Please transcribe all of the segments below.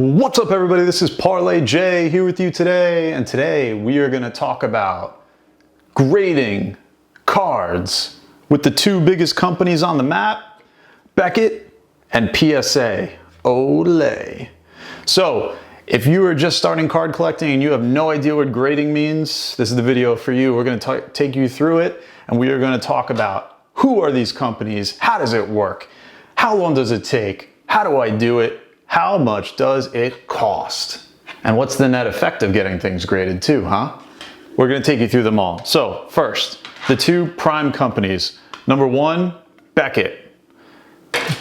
What's up, everybody? This is Parlay J here with you today, and today we are going to talk about grading cards with the two biggest companies on the map, Beckett and PSA. Olay. So, if you are just starting card collecting and you have no idea what grading means, this is the video for you. We're going to take you through it, and we are going to talk about who are these companies, how does it work, how long does it take, how do I do it, how much does it cost? And what's the net effect of getting things graded too, huh? We're gonna take you through them all. So first, the two prime companies. Number one, Beckett.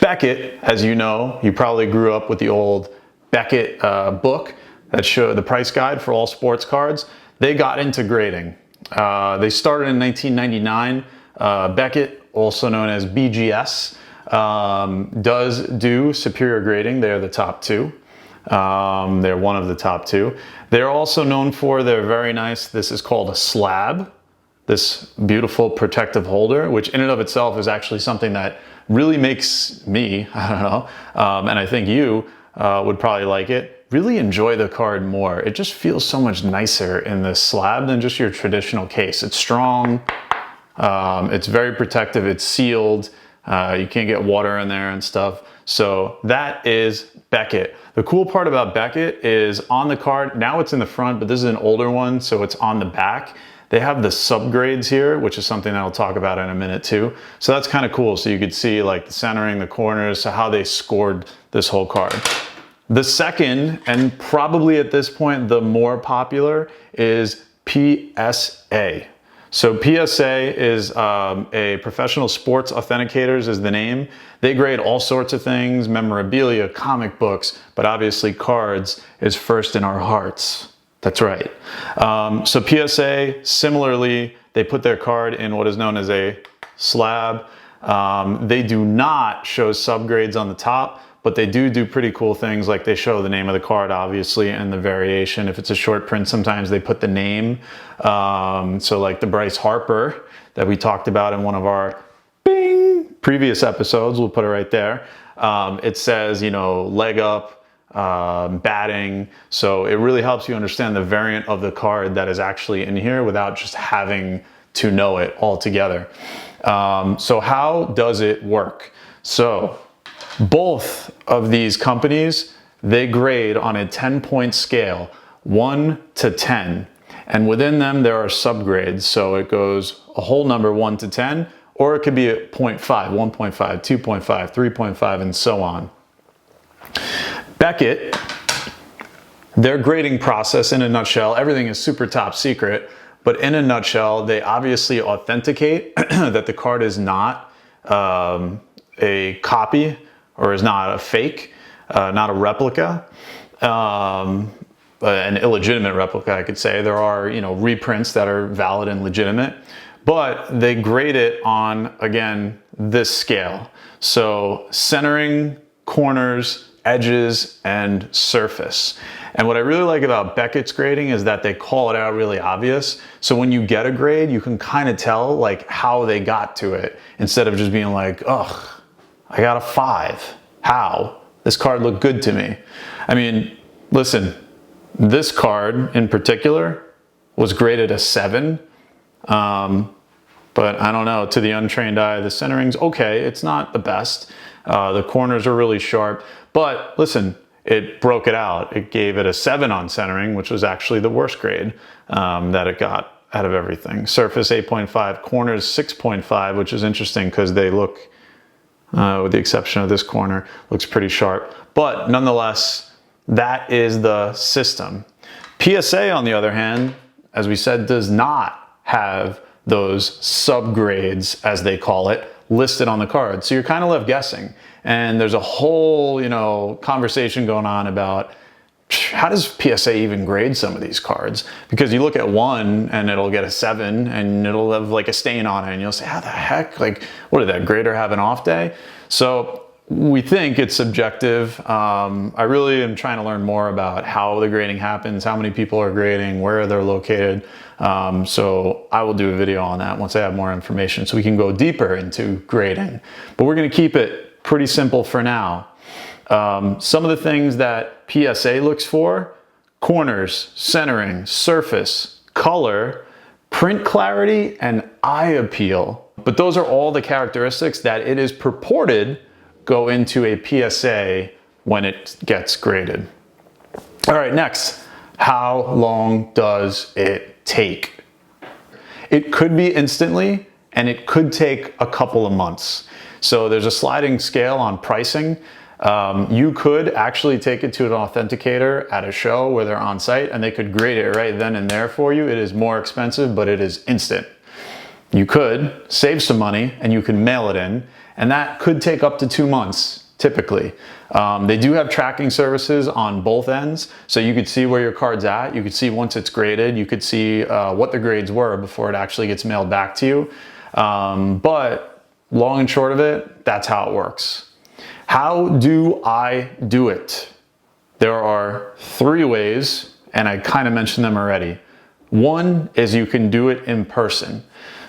Beckett, as you know, you probably grew up with the old Beckett book that showed the price guide for all sports cards. They got into grading. They started in 1999. Beckett, also known as BGS, does do superior grading. They're the top two. They're one of the top two. They're also known for their very nice, this is called a slab, this beautiful protective holder, which in and of itself is actually something that really makes me, I don't know, and I think you would probably like it, really enjoy the card more. It just feels so much nicer in this slab than just your traditional case. It's strong, it's very protective, it's sealed. You can't get water in there and stuff. So that is Beckett. The cool part about Beckett is on the card, now it's in the front, but this is an older one, so it's on the back. They have the subgrades here, which is something that I'll talk about in a minute too. So that's kind of cool. So you could see like the centering, the corners, so how they scored this whole card. The second, and probably at this point the more popular, is PSA. So PSA is a professional sports authenticators is the name. They grade all sorts of things, memorabilia, comic books, but obviously cards is first in our hearts. That's right. So PSA, similarly, they put their card in what is known as a slab. They do not show subgrades on the top, but they do pretty cool things, like they show the name of the card, obviously, and the variation. If it's a short print, sometimes they put the name. So like the Bryce Harper that we talked about in one of our previous episodes, we'll put it right there. It says, you know, leg up, batting. So it really helps you understand the variant of the card that is actually in here without just having to know it altogether. So how does it work? So both of these companies, they grade on a 10-point scale, 1 to 10. And within them, there are subgrades. So it goes a whole number, 1 to 10, or it could be a 0.5, 1.5, 2.5, 3.5, and so on. Beckett, their grading process in a nutshell, everything is super top secret, but in a nutshell, they obviously authenticate that the card is not a copy, or is not a fake, not a replica, an illegitimate replica, I could say. There are, you know, reprints that are valid and legitimate, but they grade it on, again, this scale. So centering, corners, edges, and surface. And what I really like about Beckett's grading is that they call it out really obvious. So when you get a grade, you can kind of tell like how they got to it, instead of just being like, ugh, I got a 5. How? This card looked good to me. I mean, listen, this card in particular was graded a 7. But I don't know, to the untrained eye, the centering's okay. It's not the best. The corners are really sharp. But listen, it broke it out. It gave it a 7 on centering, which was actually the worst grade that it got out of everything. Surface 8.5, corners 6.5, which is interesting because they look, with the exception of this corner, looks pretty sharp. But nonetheless, that is the system. PSA, on the other hand, as we said, does not have those subgrades, as they call it, listed on the card. So you're kind of left guessing. And there's a whole, you know, conversation going on about how does PSA even grade some of these cards? Because you look at one and it'll get a 7 and it'll have like a stain on it and you'll say, how the heck? Like, what did that grader have an off day? So we think it's subjective. I really am trying to learn more about how the grading happens, how many people are grading, where they're located. So I will do a video on that once I have more information so we can go deeper into grading. But we're going to keep it pretty simple for now. Some of the things that PSA looks for: corners, centering, surface, color, print clarity, and eye appeal. But those are all the characteristics that it is purported go into a PSA when it gets graded. All right, next, how long does it take? It could be instantly, and it could take a couple of months. So there's a sliding scale on pricing. You could actually take it to an authenticator at a show where they're on site and they could grade it right then and there for you. It is more expensive, but it is instant. You could save some money and you can mail it in, and that could take up to 2 months typically. They do have tracking services on both ends, so you could see where your card's at. You could see once it's graded, you could see what the grades were before it actually gets mailed back to you. But long and short of it, that's how it works. How do I do it? There are 3 ways, and I kind of mentioned them already. One is you can do it in person.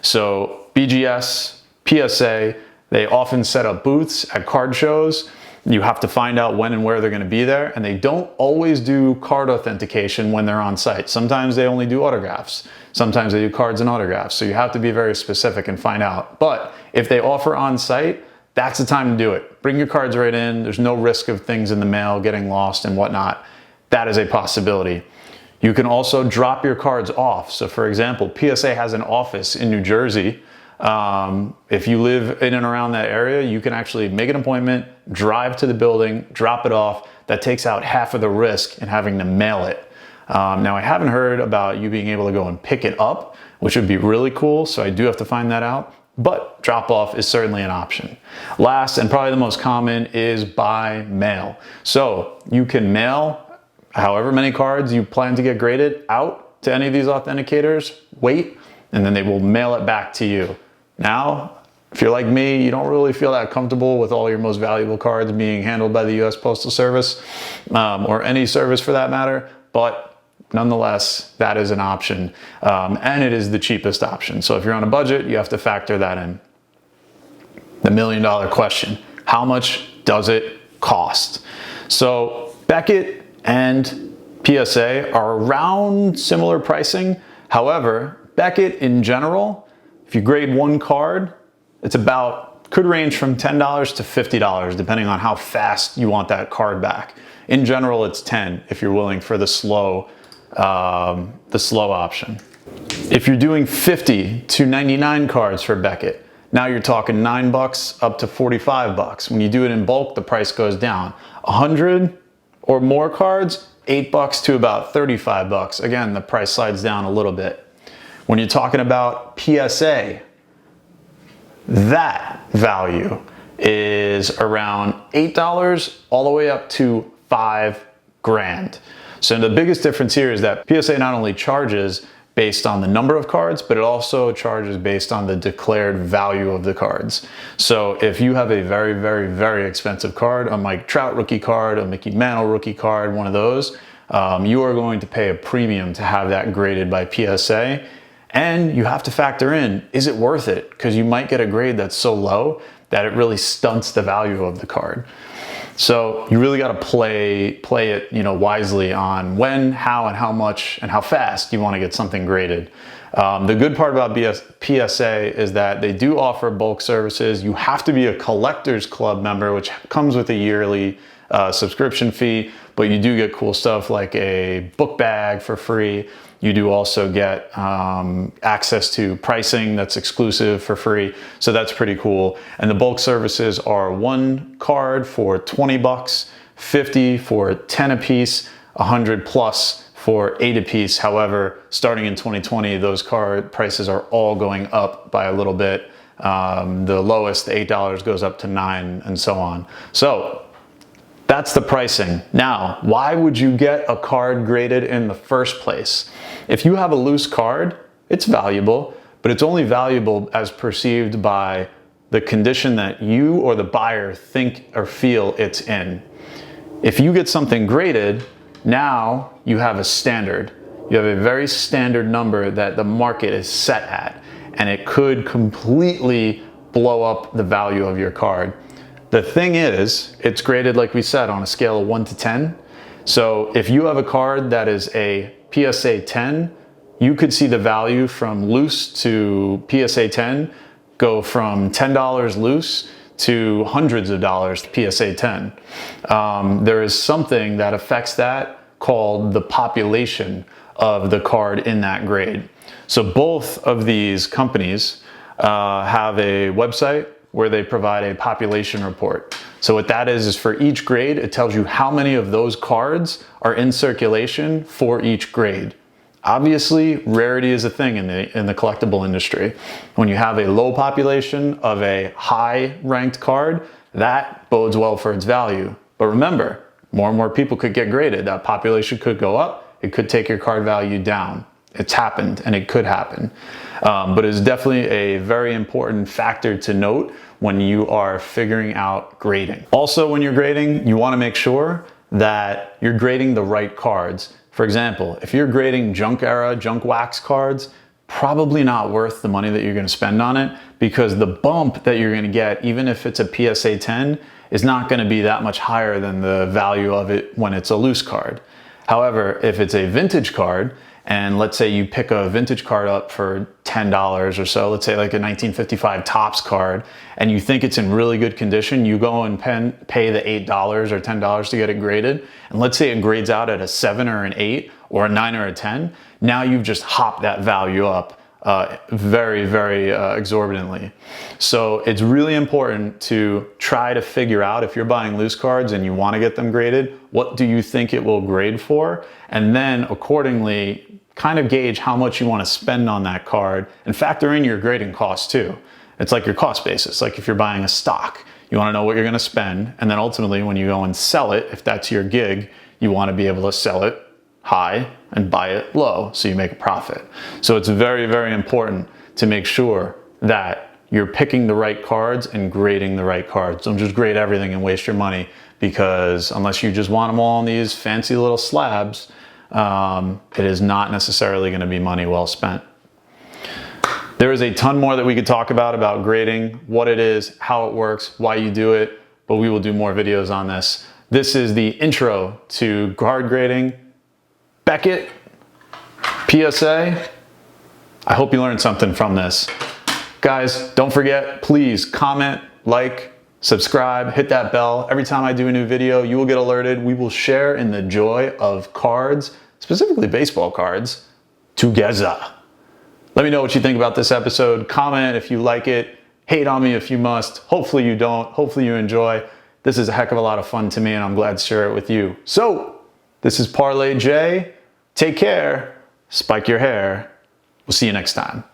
So BGS, PSA, they often set up booths at card shows. You have to find out when and where they're going to be there, and they don't always do card authentication when they're on site. Sometimes they only do autographs. Sometimes they do cards and autographs. So you have to be very specific and find out. But if they offer on site, that's the time to do it. Bring your cards right in. There's no risk of things in the mail getting lost and whatnot. That is a possibility. You can also drop your cards off. So for example, PSA has an office in New Jersey. If you live in and around that area, you can actually make an appointment, drive to the building, drop it off. That takes out half of the risk in having to mail it. Now I haven't heard about you being able to go and pick it up, which would be really cool. So I do have to find that out. But drop off is certainly an option. Last, and probably the most common, is by mail. So you can mail however many cards you plan to get graded out to any of these authenticators, wait, and then they will mail it back to you. Now, if you're like me, you don't really feel that comfortable with all your most valuable cards being handled by the US Postal Service, or any service for that matter, but nonetheless, that is an option, and it is the cheapest option. So if you're on a budget, you have to factor that in. The $1,000,000 question: how much does it cost? So Beckett and PSA are around similar pricing. However, Beckett in general, if you grade one card, it's could range from $10 to $50, depending on how fast you want that card back. In general, it's 10 if you're willing for the slow option. If you're doing 50 to 99 cards for Beckett, now you're talking $9 up to $45. When you do it in bulk, the price goes down. 100 or more cards, $8 to about $35. Again, the price slides down a little bit. When you're talking about PSA, that value is around $8 all the way up to $5 grand. So the biggest difference here is that PSA not only charges based on the number of cards, but it also charges based on the declared value of the cards. So if you have a very, very, very expensive card, a Mike Trout rookie card, a Mickey Mantle rookie card, one of those, you are going to pay a premium to have that graded by PSA. And you have to factor in, is it worth it? Because you might get a grade that's so low that it really stunts the value of the card. So you really got to play it, wisely on when, how, and how much and how fast you want to get something graded. The good part about PSA is that they do offer bulk services. You have to be a collector's club member, which comes with a yearly subscription fee, but you do get cool stuff like a book bag for free. You do also get access to pricing that's exclusive for free. So that's pretty cool. And the bulk services are 1 card for $20, 50 for 10 a piece, 100 plus for 8 a piece. However, starting in 2020, those card prices are all going up by a little bit. The lowest, the $8 goes up to $9 and so on. So that's the pricing. Now, why would you get a card graded in the first place? If you have a loose card, it's valuable, but it's only valuable as perceived by the condition that you or the buyer think or feel it's in. If you get something graded, now you have a standard. You have a very standard number that the market is set at, and it could completely blow up the value of your card. The thing is, it's graded, like we said, on a scale of 1 to 10. So if you have a card that is a PSA 10, you could see the value from loose to PSA 10 go from $10 loose to hundreds of dollars PSA 10. There is something that affects that called the population of the card in that grade. So both of these companies have a website where they provide a population report. So what that is for each grade, it tells you how many of those cards are in circulation for each grade. Obviously, rarity is a thing in the collectible industry. When you have a low population of a high ranked card, that bodes well for its value. But remember, more and more people could get graded. That population could go up. It could take your card value down. It's happened and it could happen. But it's definitely a very important factor to note when you are figuring out grading. Also, when you're grading, you want to make sure that you're grading the right cards. For example, if you're grading junk era, junk wax cards, probably not worth the money that you're going to spend on it, because the bump that you're going to get, even if it's a PSA 10, is not going to be that much higher than the value of it when it's a loose card. However, if it's a vintage card, and let's say you pick a vintage card up for $10 or so, let's say like a 1955 Topps card, and you think it's in really good condition, you go and pay the $8 or $10 to get it graded, and let's say it grades out at a 7 or an 8 or a 9 or a 10, now you've just hopped that value up very, very exorbitantly. So it's really important to try to figure out, if you're buying loose cards and you want to get them graded, what do you think it will grade for? And then accordingly, kind of gauge how much you want to spend on that card and factor in your grading costs too. It's like your cost basis. Like if you're buying a stock, you want to know what you're going to spend. And then ultimately when you go and sell it, if that's your gig, you want to be able to sell it high and buy it low so you make a profit. So it's very, very important to make sure that you're picking the right cards and grading the right cards. Don't just grade everything and waste your money, because unless you just want them all on these fancy little slabs, it is not necessarily going to be money well spent. There is a ton more that we could talk about grading, what it is, how it works, why you do it, but we will do more videos on this. This is the intro to card grading. Beckett, PSA. I hope you learned something from this. Guys, don't forget, please comment, like, subscribe, hit that bell. Every time I do a new video, you will get alerted. We will share in the joy of cards, specifically baseball cards, together. Let me know what you think about this episode. Comment if you like it. Hate on me if you must. Hopefully you don't. Hopefully you enjoy. This is a heck of a lot of fun to me, and I'm glad to share it with you. So, this is Parlay J. Take care. Spike your hair. We'll see you next time.